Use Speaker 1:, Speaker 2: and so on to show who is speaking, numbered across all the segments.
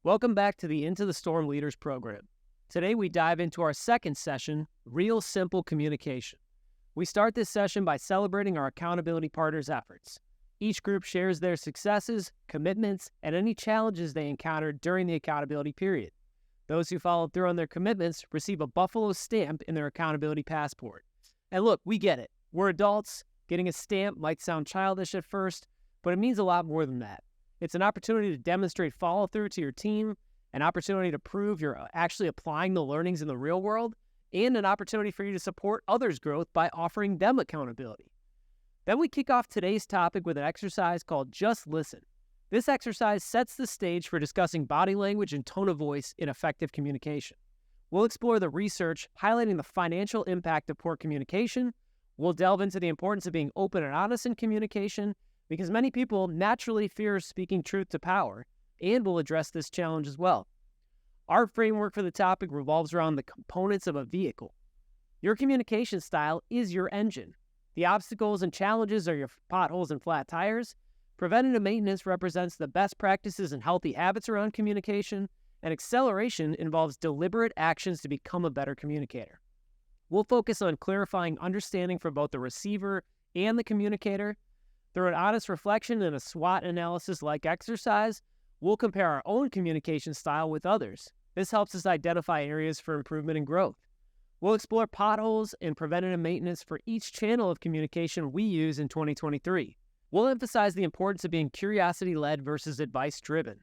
Speaker 1: Welcome back to the Into the Storm Leaders program. Today we dive into our second session, Real.Simple.Communication. We start this session by celebrating our accountability partners' efforts. Each group shares their successes, commitments, and any challenges they encountered during the accountability period. Those who followed through on their commitments receive a buffalo stamp in their accountability passport. And look, we get it. We're adults. Getting a stamp might sound childish at first, but it means a lot more than that. It's an opportunity to demonstrate follow-through to your team, an opportunity to prove you're actually applying the learnings in the real world, and an opportunity for you to support others' growth by offering them accountability. Then we kick off today's topic with an exercise called Just Listen. This exercise sets the stage for discussing body language and tone of voice in effective communication. We'll explore the research highlighting the financial impact of poor communication. We'll delve into the importance of being open and honest in communication, because many people naturally fear speaking truth to power, and we'll address this challenge as well. Our framework for the topic revolves around the components of a vehicle. Your communication style is your engine. The obstacles and challenges are your potholes and flat tires. Preventative maintenance represents the best practices and healthy habits around communication, and acceleration involves deliberate actions to become a better communicator. We'll focus on clarifying understanding for both the receiver and the communicator. Through an honest reflection and a SWOT analysis-like exercise, we'll compare our own communication style with others. This helps us identify areas for improvement and growth. We'll explore potholes and preventative maintenance for each channel of communication we use in 2023. We'll emphasize the importance of being curiosity-led versus advice-driven.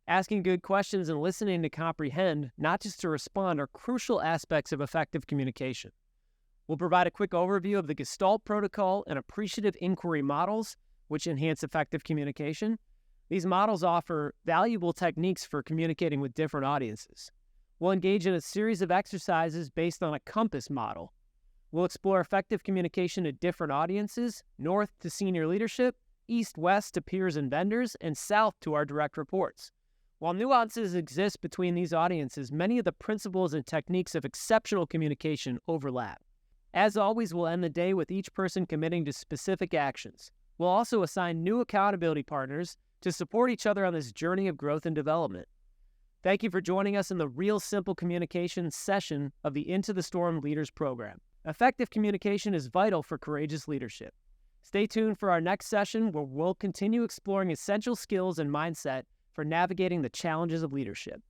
Speaker 1: Asking good questions and listening to comprehend, not just to respond, are crucial aspects of effective communication. We'll provide a quick overview of the Gestalt protocol and appreciative inquiry models, which enhance effective communication. These models offer valuable techniques for communicating with different audiences. We'll engage in a series of exercises based on a compass model. We'll explore effective communication to different audiences, north to senior leadership, east-west to peers and vendors, and south to our direct reports. While nuances exist between these audiences, many of the principles and techniques of exceptional communication overlap. As always, we'll end the day with each person committing to specific actions. We'll also assign new accountability partners to support each other on this journey of growth and development. Thank you for joining us in the Real Simple Communication session of the Into the Storm Leaders program. Effective communication is vital for courageous leadership. Stay tuned for our next session where we'll continue exploring essential skills and mindset for navigating the challenges of leadership.